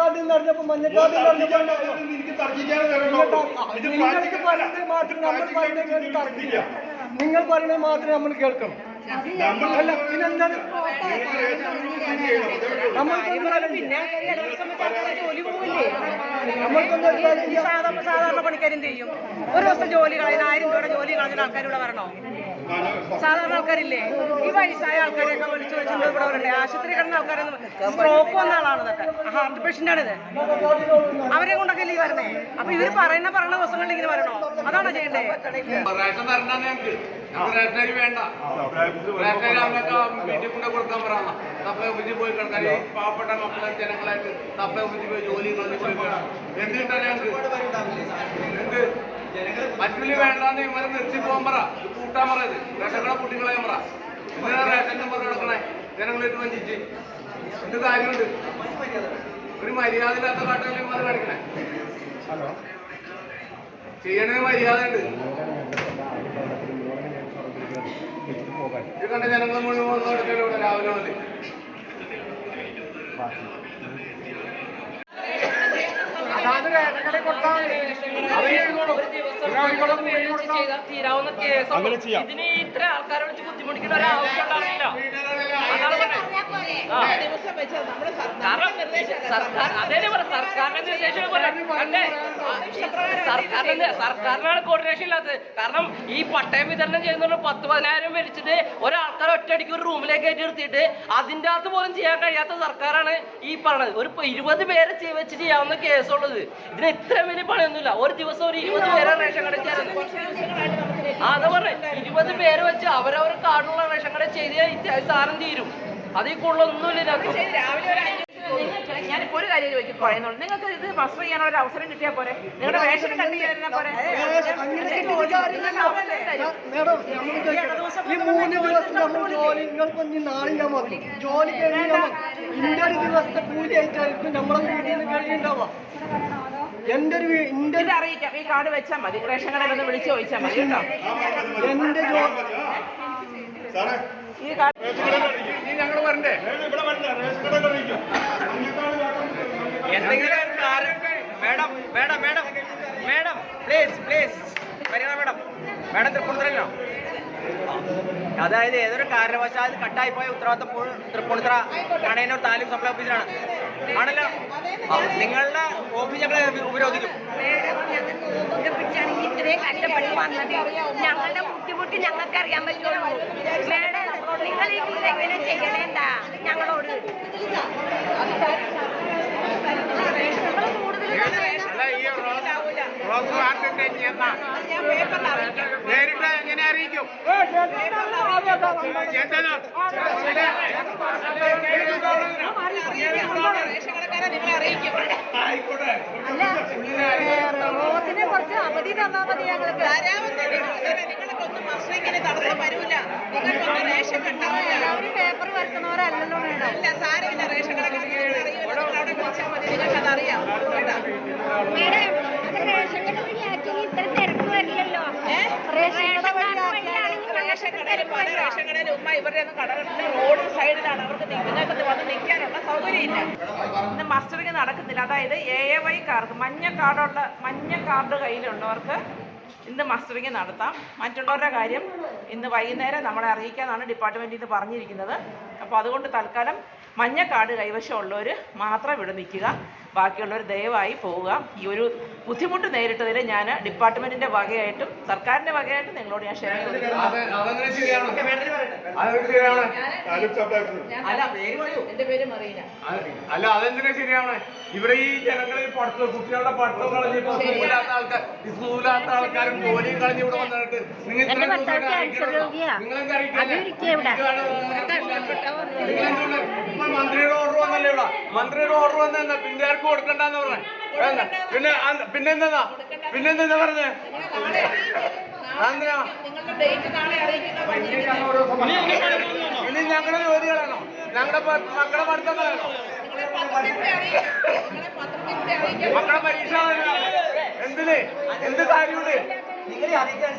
കാർഡിൽ നിറഞ്ഞപ്പോ മഞ്ഞ കാർഡിൽ നിറഞ്ഞപ്പോ നിങ്ങൾ പറയുന്നത് മാത്രമേ നമ്മൾ കേൾക്കണം. അല്ല പിന്നെന്താണ് സാധാരണ പണിക്കാരും ചെയ്യും. ഒരു ദിവസം ജോലി കളയുന്ന 1000 രൂപയുടെ ജോലി കളഞ്ഞ ആൾക്കാരിവിടെ വരണോ? സാധാരണ ആൾക്കാരില്ലേ? ഈ വയസ്സായ ആൾക്കാരെയൊക്കെ വിളിച്ചു വെച്ചിട്ട് ഇവിടെ വരണ്ടേ? ആശുപത്രി കിടന്ന ആൾക്കാരൊന്നും സ്ട്രോക്ക് വന്ന ആളാണ്, ഇതൊക്കെ ഹാർട്ട് പേഷ്യന്റ് ആണിത്. അവരെ കൊണ്ടൊക്കെ ഈ വരണേ. അപ്പൊ ഇവര് പറയുന്ന ദിവസങ്ങളിൽ ഇങ്ങനെ വരണോ? അതാണോ ചെയ്യണ്ടേ? വേണ്ട വീട്ടിൽ കൊണ്ട് കൊടുക്കാൻ പറയാം. സപ്ലൈ ഓഫീസിൽ പോയി കിടക്കാൻ പാവപ്പെട്ട മക്കളെ ജനങ്ങളായിട്ട് സപ്ലൈ ഓഫീസിൽ പോയി ജോലി കളഞ്ഞ് പോയി എന്തിട്ടാണ് ഞങ്ങൾക്ക് മറ്റുള്ളി വേണ്ടാന്ന് ഇവരെ നിർത്തി പോകാൻ പറ, കൂട്ടാൻ പറയത് റേഷങ്ങളെ കുട്ടികളെയും പറ. എന്തിനാ റേഷൻ നമ്പർ കിടക്കണേ ജനങ്ങളിട്ട് വഞ്ചിച്ച്? എന്ത് കാര്യമുണ്ട്? ഒരു മര്യാദ ഇല്ലാത്ത കാട്ടുകളിമാർ കാണിക്കണേ. ചെയ്യണേ മര്യാദ ഉണ്ട്. ഇത് കണ്ട ജനങ്ങൾ മുഴുവൻ വന്നോടുക്കലും ഇവിടെ രാവിലെ മതി. തീരാവുന്ന കേസ് ഇതിന് ഇത്ര ആൾക്കാരെ വിളിച്ച് ബുദ്ധിമുട്ടിക്കുന്ന ഒരാവശ്യം ഉണ്ടാവില്ല. സർക്കാരിനാണ് കോർഡിനേഷൻ ഇല്ലാത്തത്. കാരണം ഈ പട്ടയം വിതരണം ചെയ്യുന്ന 10,000 മേടിച്ചിട്ട് ഒരാൾക്കാരെ ഒറ്റയടിക്ക് ഒരു റൂമിലേക്ക് കയറ്റി നിർത്തിയിട്ട് അതിൻ്റെ അകത്ത് പോലും ചെയ്യാൻ കഴിയാത്ത സർക്കാരാണ് ഈ പറഞ്ഞത്. ഒരു 20 പേരെ വെച്ച് ചെയ്യാവുന്ന കേസുള്ളത്. ഇതിന് ഇത്രയും വലിയ പണിയൊന്നുമില്ല. ഒരു ദിവസം ഒരു 20 പേരെ റേഷൻ കട ചേരുന്നത്. അത് പറഞ്ഞേ 20 പേര് വെച്ച് അവരവർ കാർഡുള്ള റേഷൻ കട ചെയ്ത് സാധനം തീരും. അതിൽ കൂടുതലൊന്നുമില്ല. ഞാനിപ്പോ ഒരു കാര്യം ചോദിക്കും, പറയുന്നുള്ളൂ, നിങ്ങൾക്ക് ഇത് മസ്റ്റർ ചെയ്യാനുള്ള ഒരു അവസരം കിട്ടിയാൽ പോരെ? നിങ്ങളുടെ റേഷൻ കണ്ടു തരുന്ന പോരെ? ഈ 3 ദിവസം നമ്മൾ ജോലി നിങ്ങൾക്ക് നാളെ ഞാൻ മതി ജോലി കഴിഞ്ഞാൽ ഇന്റെ ഒരു ദിവസത്തെ കൂലി ആയിട്ടായിരിക്കും നമ്മളെ വീട്ടിൽ നിന്ന് കഴിയുണ്ടാവുക. എന്റെ ഒരു അറിയിക്കാം. ഈ കാർഡ് വെച്ചാൽ മതി. റേഷൻ കടയിൽ ഒന്ന് വിളിച്ചു ചോദിച്ചാൽ മതി കേട്ടോ. എന്റെ ജോലി ഈ കാർഡ് ഞങ്ങൾ വരണ്ടേ? എന്തെങ്കിലും madam madam madam madam please വരിക മേഡം. മേഡം തൃപ്പൂണിത്തുറല്ലോ? അതായത് ഏതൊരു കാരണവശാൽ കട്ടായിപ്പോയ ഉത്തരവാദിത്തം തൃപ്പൂണിത്തുറ കണയന്നൂർ താലൂക്ക് സപ്ലൈ ഓഫീസിലാണ് ആണല്ലോ. നിങ്ങളുടെ ഓഫീസ് ഞങ്ങൾ ഉപരോധിക്കും. ഇത്രയും കഷ്ടപ്പെട്ട് വന്നത് ഞങ്ങളുടെ ബുദ്ധിമുട്ട് ഞങ്ങൾക്ക് അറിയാൻ പറ്റുള്ളൂ. മേഡം നിങ്ങൾ എങ്ങനെ ചെയ്യണേന്താ ഞങ്ങളോട്? നേരിട്ട് എങ്ങനെ അറിയിക്കും? റോസിനെ കുറച്ച് അവധി തന്നാൽ മതി. ഞങ്ങൾക്ക് നിങ്ങൾക്കൊന്നും മസ്റ്ററിങ്ങിന് തടസ്സം വരൂല. നിങ്ങൾക്കൊന്നും റേഷൻ കണ്ടാവില്ല. എല്ലാവരും പേപ്പർ വരക്കുന്നവരല്ലല്ലോ മേഡം. അല്ല സാരമില്ല. റേഷൻ കടക്കാരെ അറിയുമല്ലോ. അവിടെ വിളിച്ചാൽ മതി. നിങ്ങൾക്കത് അറിയാം കേട്ടോ. മേഡം റേഷൻ കട വഴിയാക്കി ഇത്ര തിരക്ക് വരില്ലല്ലോ. റേഷൻ കടയിൽ പല റേഷൻ കടയിലും ഉമ്മ ഇവരുടെ ഒന്നും കടകളില്ല. റോഡ് സൈഡിലാണ്. അവർക്ക് നിങ്ങൾക്ക് വന്ന് നിൽക്കാനുള്ള സൗകര്യമില്ല. ഇന്ന് മസ്റ്ററിങ് നടക്കുന്നില്ല. അതായത് AAY-കാർക്ക് മഞ്ഞ കാർഡ് കയ്യിലുള്ളവർക്ക് ഇന്ന് മസ്റ്ററിങ് നടത്താം. മറ്റുള്ളവരുടെ കാര്യം ഇന്ന് വൈകുന്നേരം നമ്മളെ അറിയിക്കാനാണ് ഡിപ്പാർട്ട്മെൻറ്റിൽ നിന്ന് പറഞ്ഞിരിക്കുന്നത്. അപ്പോൾ അതുകൊണ്ട് തൽക്കാലം മഞ്ഞ കാർഡ് കൈവശമുള്ളവർ മാത്രം ഇവിടെ നിൽക്കുക. ബാക്കിയുള്ളവർ ദയവായി പോവുക. ഈ ഒരു ബുദ്ധിമുട്ട് നേരിട്ടതിൽ ഞാൻ ഡിപ്പാർട്ട്മെന്റിന്റെ വകയായിട്ടും സർക്കാരിന്റെ വകയായിട്ടും നിങ്ങളോട് ഞാൻ ക്ഷമ ചോദിക്കുന്നു. എന്റെ പേര് മറീന. അല്ല അതെന്തിനാ ശരിയാണ്? ഇവിടെ ഈ ജനങ്ങളിൽ കുട്ടികളുടെ പഠിത്തം കളഞ്ഞിട്ട് സ്കൂളിലാത്ത ആൾക്കാരും ജോലിയും കളഞ്ഞ് ഇവിടെ വന്നിട്ട് മന്ത്രിയുടെ ഓർഡർ വന്നല്ലേ ഇവിടെ? മന്ത്രിയുടെ ഓർഡർ വന്ന പിള്ളേർക്ക് കൊടുക്കണ്ടെന്ന് പറഞ്ഞേ. പിന്നെന്താ പറഞ്ഞേ? ഇനി ഞങ്ങളുടെ ജോലികളാണോ? ഞങ്ങളുടെ മക്കളുടെ പഠിത്തം കളയണോ? മക്കളുടെ പരീക്ഷ എന്തിന്? എന്ത് കാര്യമുണ്ട്? നിങ്ങളെ അറിയിക്കാൻ